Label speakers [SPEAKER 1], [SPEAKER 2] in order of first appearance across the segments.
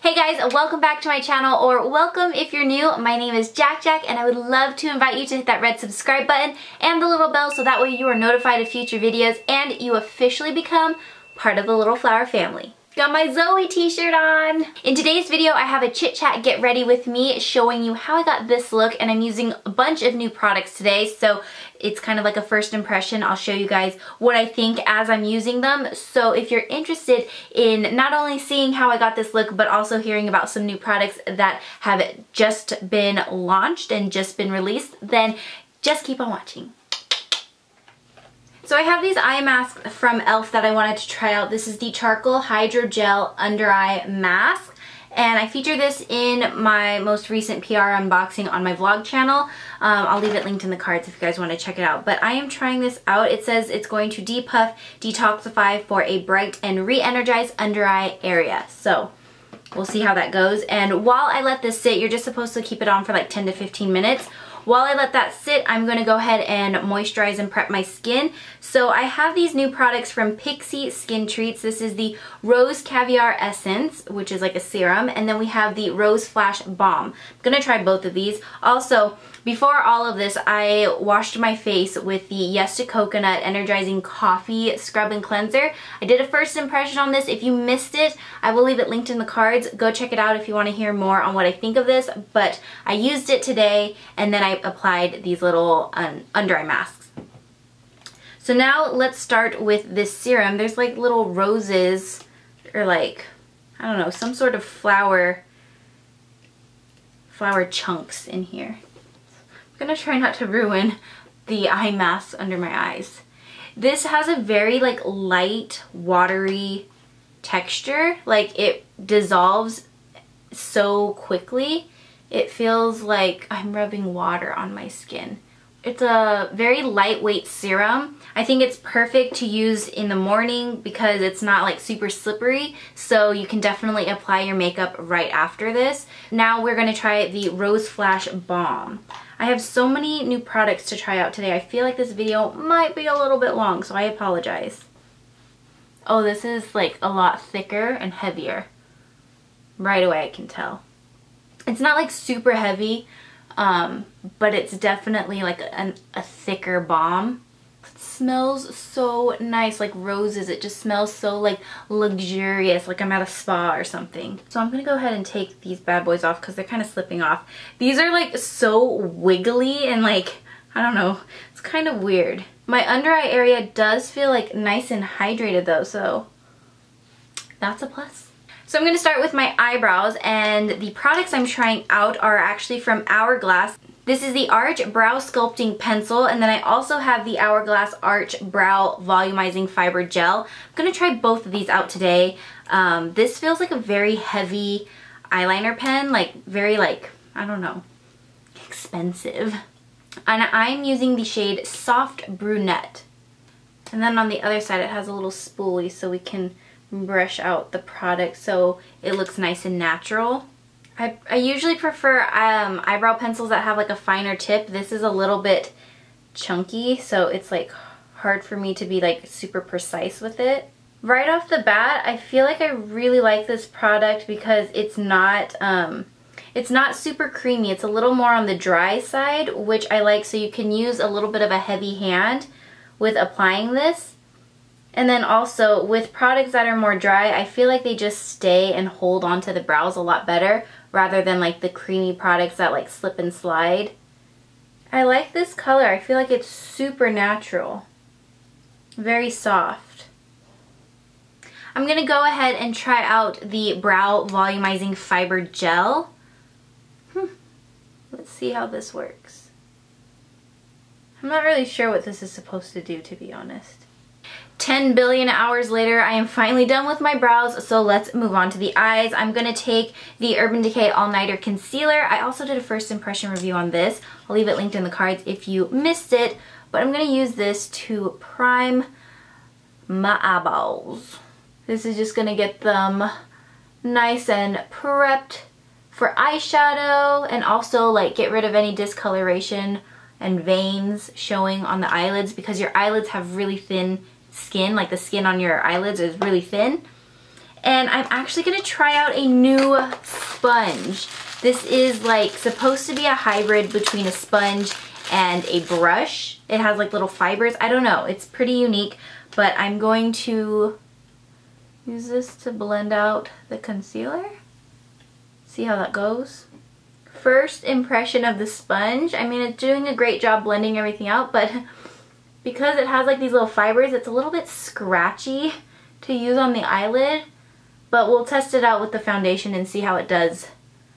[SPEAKER 1] Hey guys, welcome back to my channel, or welcome if you're new. My name is JaaackJack and I would love to invite you to hit that red subscribe button and the little bell so that way you are notified of future videos and you officially become part of the Little Flower family. Got my Zoe t-shirt on! In today's video, I have a chit chat get ready with me showing you how I got this look, and I'm using a bunch of new products today, so it's kind of like a first impression. I'll show you guys what I think as I'm using them. So if you're interested in not only seeing how I got this look, but also hearing about some new products that have just been launched and just been released, then just keep on watching. So I have these eye masks from e.l.f. that I wanted to try out. This is the Charcoal Hydrogel Under Eye Mask, and I feature this in my most recent PR unboxing on my vlog channel. I'll leave it linked in the cards if you guys want to check it out. But I am trying this out. It says it's going to depuff, detoxify for a bright and re-energized under eye area. So we'll see how that goes. And while I let this sit, you're just supposed to keep it on for like 10 to 15 minutes. While I let that sit, I'm going to go ahead and moisturize and prep my skin. So I have these new products from Pixi Skin Treats. This is the Rose Caviar Essence, which is like a serum, and then we have the Rose Flash Balm. I'm going to try both of these. Also, before all of this, I washed my face with the Yes to Coconut Energizing Coffee Scrub and Cleanser. I did a first impression on this. If you missed it, I will leave it linked in the cards. Go check it out if you want to hear more on what I think of this. But I used it today, and then I applied these little under eye masks. So now let's start with this serum. There's like little roses, or like, I don't know, some sort of flower chunks in here. I'm gonna try not to ruin the eye mask under my eyes. This has a very like light, watery texture. Like it dissolves so quickly. It feels like I'm rubbing water on my skin. It's a very lightweight serum. I think it's perfect to use in the morning because it's not like super slippery, so you can definitely apply your makeup right after this. Now we're going to try the Rose Flash Balm. I have so many new products to try out today. I feel like this video might be a little bit long, so I apologize. Oh, this is like a lot thicker and heavier. Right away I can tell. It's not like super heavy, but it's definitely like a thicker balm. It smells so nice, like roses. It just smells so like luxurious, like I'm at a spa or something. So I'm gonna go ahead and take these bad boys off because they're kind of slipping off. These are like so wiggly and like, I don't know, it's kind of weird. My under eye area does feel like nice and hydrated though, so that's a plus. So I'm going to start with my eyebrows, and the products I'm trying out are actually from Hourglass. This is the Arch Brow Sculpting Pencil, and then I also have the Hourglass Arch Brow Volumizing Fiber Gel. I'm going to try both of these out today. This feels like a very heavy eyeliner pen, like very like, I don't know, expensive. And I'm using the shade Soft Brunette. And then on the other side it has a little spoolie so we can brush out the product so it looks nice and natural. I usually prefer eyebrow pencils that have like a finer tip. This is a little bit chunky, so it's like hard for me to be like super precise with it. Right off the bat, I feel like I really like this product because it's not super creamy. It's a little more on the dry side, which I like, so you can use a little bit of a heavy hand with applying this. And then also with products that are more dry, I feel like they just stay and hold onto the brows a lot better rather than like the creamy products that like slip and slide. I like this color. I feel like it's super natural. Very soft. I'm going to go ahead and try out the Brow Volumizing Fiber Gel. Let's see how this works. I'm not really sure what this is supposed to do, to be honest. 10 billion hours later, I am finally done with my brows, so let's move on to the eyes. I'm going to take the Urban Decay All Nighter Concealer. I also did a first impression review on this. I'll leave it linked in the cards if you missed it, but I'm going to use this to prime my eyeballs. This is just going to get them nice and prepped for eyeshadow, and also like get rid of any discoloration and veins showing on the eyelids, because your eyelids have really thin skin, like the skin on your eyelids is really thin. And I'm actually gonna try out a new sponge. This is like supposed to be a hybrid between a sponge and a brush. It has like little fibers. I don't know, it's pretty unique, but I'm going to use this to blend out the concealer. See how that goes? First impression of the sponge. I mean, it's doing a great job blending everything out, but because it has like these little fibers, it's a little bit scratchy to use on the eyelid, but we'll test it out with the foundation and see how it does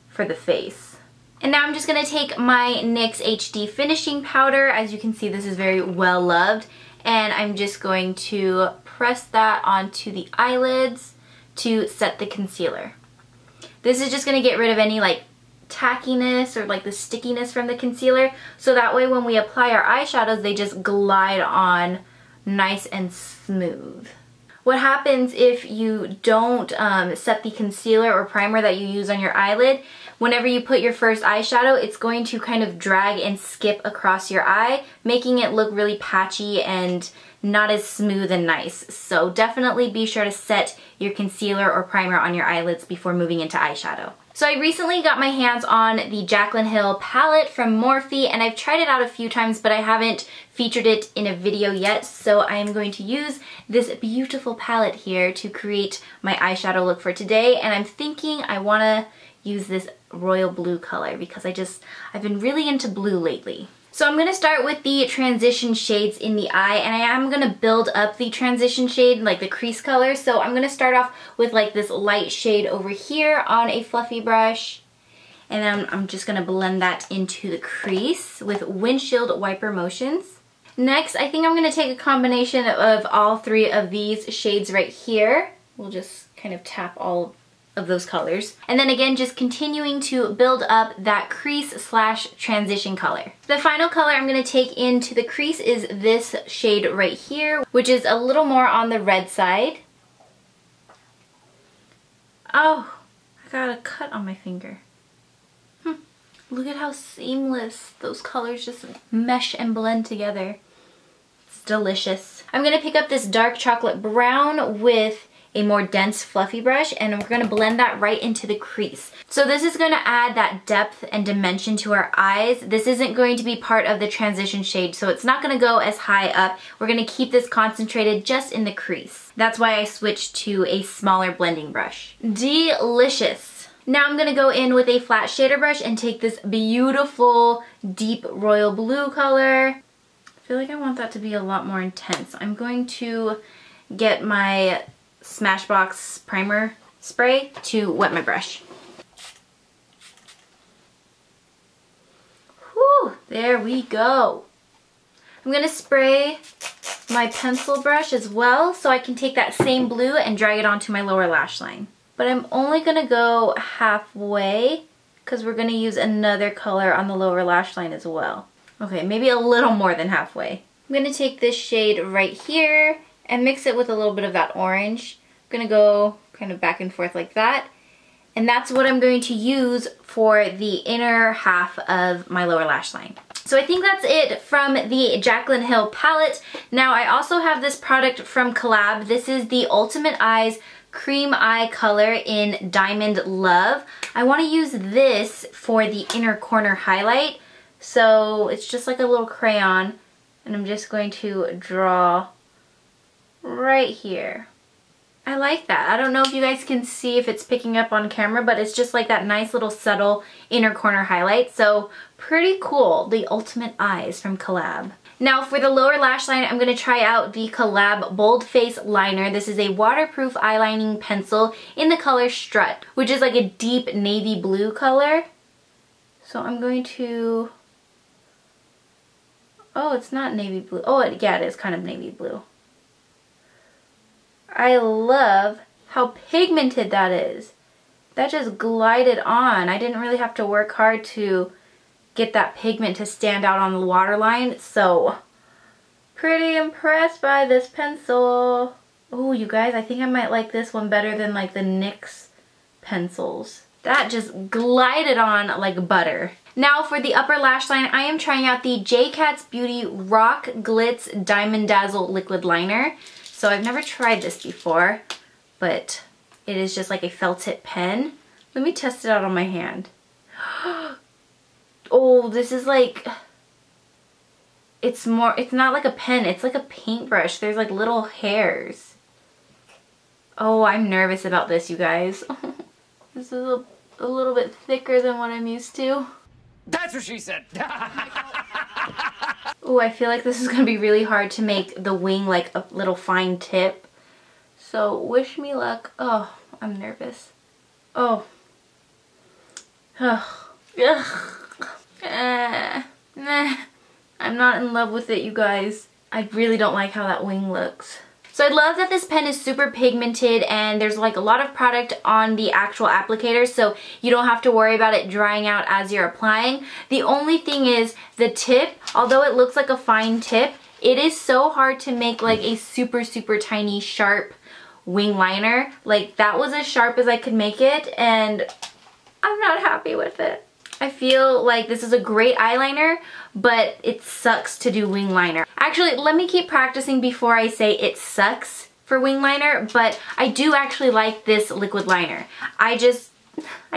[SPEAKER 1] for the face. And now I'm just gonna take my NYX HD finishing powder. As you can see, this is very well loved, and I'm just going to press that onto the eyelids to set the concealer. This is just gonna get rid of any like tackiness or like the stickiness from the concealer, so that way when we apply our eyeshadows, they just glide on nice and smooth. What happens if you don't set the concealer or primer that you use on your eyelid, whenever you put your first eyeshadow, it's going to kind of drag and skip across your eye, making it look really patchy and not as smooth and nice. So definitely be sure to set your concealer or primer on your eyelids before moving into eyeshadow. So I recently got my hands on the Jaclyn Hill palette from Morphe, and I've tried it out a few times, but I haven't featured it in a video yet. So I am going to use this beautiful palette here to create my eyeshadow look for today. And I'm thinking I want to use this royal blue color because I've been really into blue lately. So I'm going to start with the transition shades in the eye, and I am going to build up the transition shade, like the crease color. So I'm going to start off with like this light shade over here on a fluffy brush, and then I'm just going to blend that into the crease with windshield wiper motions. Next, I think I'm going to take a combination of all three of these shades right here. We'll just kind of tap all of those colors. And then again, just continuing to build up that crease slash transition color. The final color I'm going to take into the crease is this shade right here, which is a little more on the red side. Oh, I got a cut on my finger. Look at how seamless those colors just mesh and blend together. It's delicious. I'm going to pick up this dark chocolate brown with a more dense fluffy brush, and we're going to blend that right into the crease. So this is going to add that depth and dimension to our eyes. This isn't going to be part of the transition shade, so it's not going to go as high up. We're going to keep this concentrated just in the crease. That's why I switched to a smaller blending brush. Delicious. Now I'm going to go in with a flat shader brush and take this beautiful deep royal blue color. I feel like I want that to be a lot more intense. I'm going to get my Smashbox primer spray to wet my brush. Whew, there we go. I'm going to spray my pencil brush as well so I can take that same blue and drag it onto my lower lash line. But I'm only going to go halfway because we're going to use another color on the lower lash line as well. Okay, maybe a little more than halfway. I'm going to take this shade right here and mix it with a little bit of that orange. I'm going to go kind of back and forth like that. And that's what I'm going to use for the inner half of my lower lash line. So I think that's it from the Jaclyn Hill palette. Now I also have this product from Collab. This is the Ultimate Eyes Cream Eye Color in Diamond Love. I want to use this for the inner corner highlight. So it's just like a little crayon, and I'm just going to draw right here. I like that. I don't know if you guys can see if it's picking up on camera, but it's just like that nice little subtle inner corner highlight. So pretty cool. The Ultimate Eyes from Collab. Now for the lower lash line, I'm going to try out the Collab Bold Face Liner. This is a waterproof eyelining pencil in the color Strut, which is like a deep navy blue color. So I'm going to... Oh, it's not navy blue. Oh, yeah, it is kind of navy blue. I love how pigmented that is. That just glided on. I didn't really have to work hard to get that pigment to stand out on the waterline. So, pretty impressed by this pencil. Oh, you guys, I think I might like this one better than like the NYX pencils. That just glided on like butter. Now for the upper lash line, I am trying out the JaaackJack Beauty Rock Glitz Diamond Dazzle Liquid Liner. So I've never tried this before, but it is just like a felt tip pen. Let me test it out on my hand. Oh, this is like, it's not like a pen, it's like a paintbrush. There's like little hairs. Oh, I'm nervous about this, you guys. This is a little bit thicker than what I'm used to.
[SPEAKER 2] That's what she said.
[SPEAKER 1] Oh, I feel like this is gonna be really hard to make the wing like a little fine tip. So wish me luck. Oh, I'm nervous. Oh. Ugh. Nah. I'm not in love with it, you guys. I really don't like how that wing looks. So I love that this pen is super pigmented and there's like a lot of product on the actual applicator, so you don't have to worry about it drying out as you're applying. The only thing is the tip, although it looks like a fine tip, it is so hard to make like a super tiny sharp wing liner. Like that was as sharp as I could make it and I'm not happy with it. I feel like this is a great eyeliner, but it sucks to do wing liner. Actually, let me keep practicing before I say it sucks for wing liner, but I do actually like this liquid liner. I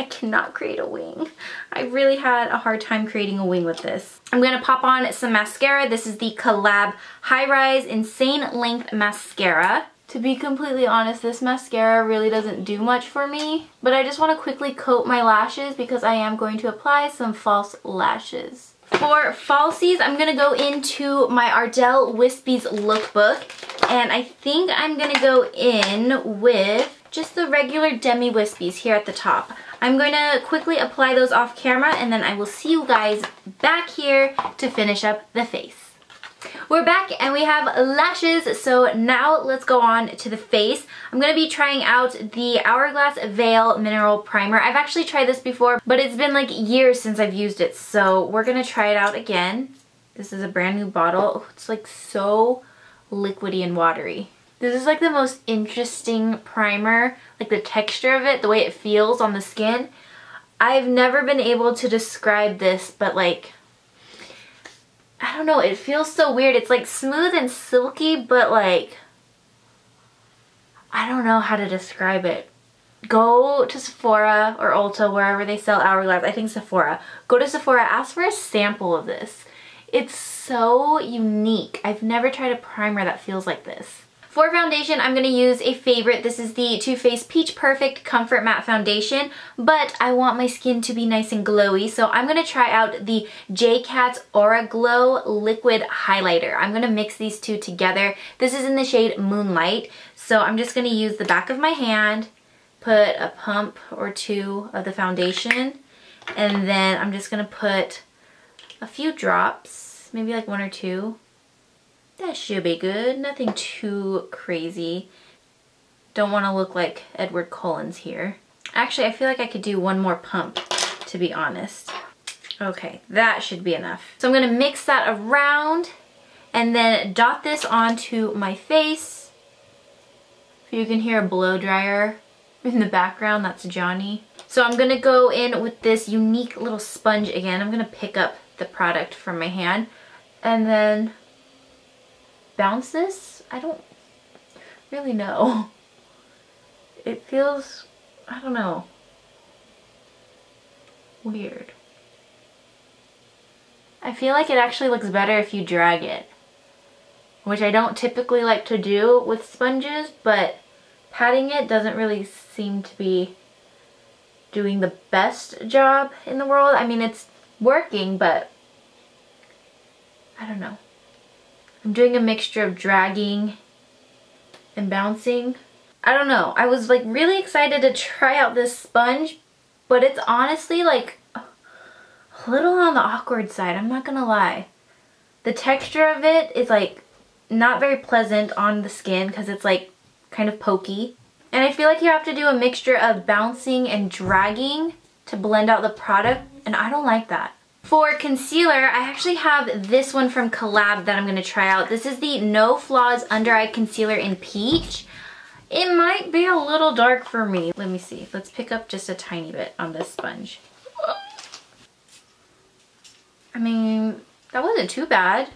[SPEAKER 1] cannot create a wing. I really had a hard time creating a wing with this. I'm gonna pop on some mascara. This is the Collab High Rise Insane Length Mascara. To be completely honest, this mascara really doesn't do much for me, but I just want to quickly coat my lashes because I am going to apply some false lashes. For falsies, I'm going to go into my Ardell Wispies lookbook, and I think I'm going to go in with just the regular Demi Wispies here at the top. I'm going to quickly apply those off camera, and then I will see you guys back here to finish up the face. We're back and we have lashes, so now let's go on to the face. I'm going to be trying out the Hourglass Veil Mineral Primer. I've actually tried this before, but it's been like years since I've used it, so we're going to try it out again. This is a brand new bottle. Oh, it's like so liquidy and watery. This is like the most interesting primer, like the texture of it, the way it feels on the skin. I've never been able to describe this, but like, I don't know, it feels so weird. It's like smooth and silky, but like, I don't know how to describe it. Go to Sephora or Ulta, wherever they sell Hourglass. I think Sephora. Go to Sephora, ask for a sample of this. It's so unique. I've never tried a primer that feels like this. For foundation, I'm going to use a favorite. This is the Too Faced Peach Perfect Comfort Matte Foundation, but I want my skin to be nice and glowy, so I'm going to try out the JaaackJack's Aura Glow Liquid Highlighter. I'm going to mix these two together. This is in the shade Moonlight, so I'm just going to use the back of my hand, put a pump or two of the foundation, and then I'm just going to put a few drops, maybe like one or two. That should be good. Nothing too crazy. Don't want to look like Edward Cullen's here. Actually, I feel like I could do one more pump, to be honest. Okay, that should be enough. So I'm going to mix that around and then dot this onto my face. If you can hear a blow dryer in the background, that's Johnny. So I'm going to go in with this unique little sponge again. I'm going to pick up the product from my hand and then bounce this? I don't really know. It feels, I don't know, weird. I feel like it actually looks better if you drag it, which I don't typically like to do with sponges, but patting it doesn't really seem to be doing the best job in the world. I mean, it's working, but I don't know. I'm doing a mixture of dragging and bouncing. I don't know. I was like really excited to try out this sponge, but it's honestly like a little on the awkward side. I'm not gonna lie. The texture of it is like not very pleasant on the skin because it's like kind of pokey. And I feel like you have to do a mixture of bouncing and dragging to blend out the product, and I don't like that. For concealer, I actually have this one from Collab that I'm going to try out. This is the No Flaws Under Eye Concealer in Peach. It might be a little dark for me. Let me see. Let's pick up just a tiny bit on this sponge. I mean, that wasn't too bad.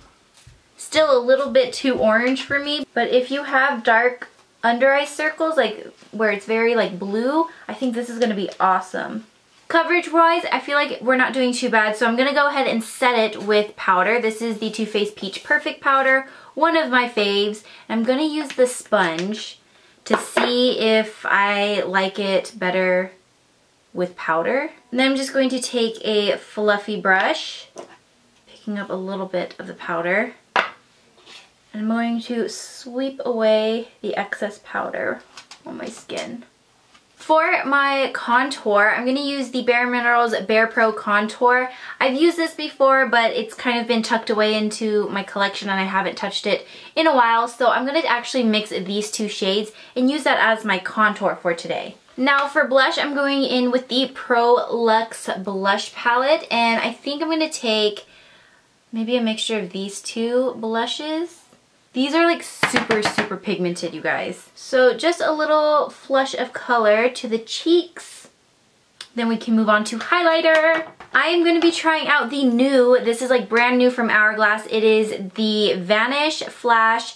[SPEAKER 1] Still a little bit too orange for me, but if you have dark under eye circles, like where it's very like blue, I think this is gonna be awesome. Coverage wise, I feel like we're not doing too bad, so I'm gonna go ahead and set it with powder. This is the Too Faced Peach Perfect Powder, one of my faves. And I'm gonna use the sponge to see if I like it better with powder. And then I'm just going to take a fluffy brush, picking up a little bit of the powder. And I'm going to sweep away the excess powder on my skin. For my contour, I'm going to use the Bare Minerals Bare Pro Contour. I've used this before, but it's kind of been tucked away into my collection and I haven't touched it in a while. So I'm going to actually mix these two shades and use that as my contour for today. Now for blush, I'm going in with the Pro Luxe Blush Palette. And I think I'm going to take maybe a mixture of these two blushes. These are like super, super pigmented, you guys. So just a little flush of color to the cheeks. Then we can move on to highlighter. I am going to be trying out the new, this is like brand new from Hourglass. It is the Vanish Flash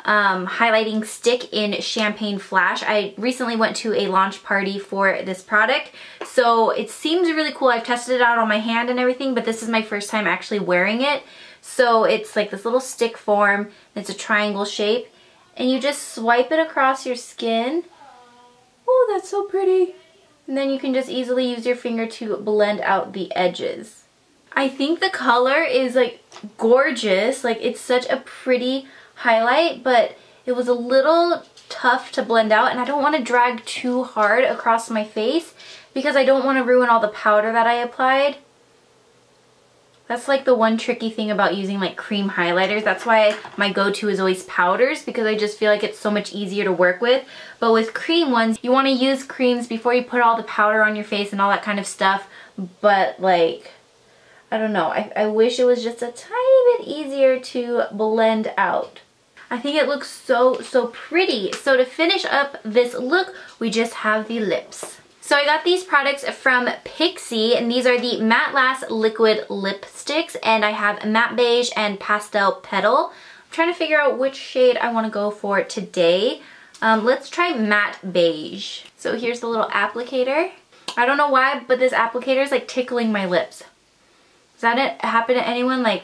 [SPEAKER 1] highlighting stick in Champagne Flash. I recently went to a launch party for this product, so it seems really cool. I've tested it out on my hand and everything, but this is my first time actually wearing it. So it's like this little stick form, it's a triangle shape, and you just swipe it across your skin. Oh, that's so pretty. And then you can just easily use your finger to blend out the edges. I think the color is like gorgeous. Like it's such a pretty highlight, but it was a little tough to blend out, and I don't want to drag too hard across my face because I don't want to ruin all the powder that I applied. That's like the one tricky thing about using like cream highlighters. That's why my go-to is always powders, because I just feel like it's so much easier to work with. But with cream ones, you want to use creams before you put all the powder on your face and all that kind of stuff. But like, I don't know. I wish it was just a tiny bit easier to blend out. I think it looks so, so pretty. So to finish up this look, we just have the lips. So I got these products from Pixi, and these are the Matte Last Liquid Lipsticks, and I have Matte Beige and Pastel Petal. I'm trying to figure out which shade I want to go for today. Let's try Matte Beige. So here's the little applicator. I don't know why, but this applicator is like tickling my lips. Does that happen to anyone? Like,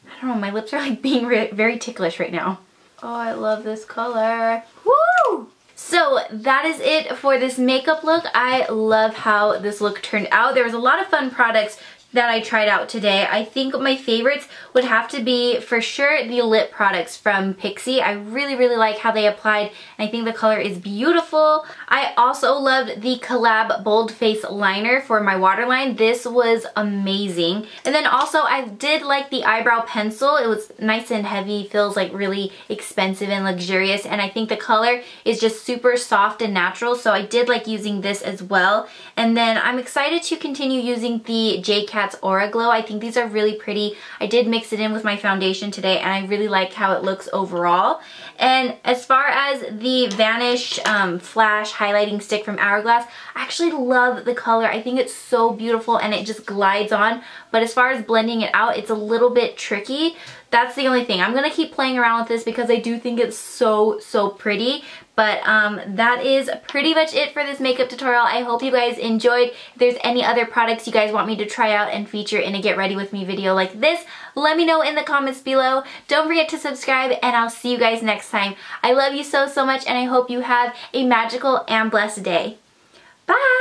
[SPEAKER 1] I don't know, my lips are like being very ticklish right now. Oh, I love this color. Woo! So that is it for this makeup look. I love how this look turned out. There was a lot of fun products that I tried out today. I think my favorites would have to be, for sure, the lip products from Pixi. I really, really like how they applied, and I think the color is beautiful. I also loved the Collab Bold Face Liner for my waterline. This was amazing. And then also, I did like the eyebrow pencil. It was nice and heavy, feels like really expensive and luxurious, and I think the color is just super soft and natural, so I did like using this as well. And then I'm excited to continue using the JaaackJack Aura Glow. I think these are really pretty. I did mix it in with my foundation today, and I really like how it looks overall. And as far as the Vanish Flash highlighting stick from Hourglass, I actually love the color. I think it's so beautiful and it just glides on. But as far as blending it out, it's a little bit tricky. That's the only thing. I'm going to keep playing around with this because I do think it's so, so pretty. But that is pretty much it for this makeup tutorial. I hope you guys enjoyed. If there's any other products you guys want me to try out and feature in a Get Ready With Me video like this, let me know in the comments below. Don't forget to subscribe, and I'll see you guys next time. I love you so, so much, and I hope you have a magical and blessed day. Bye!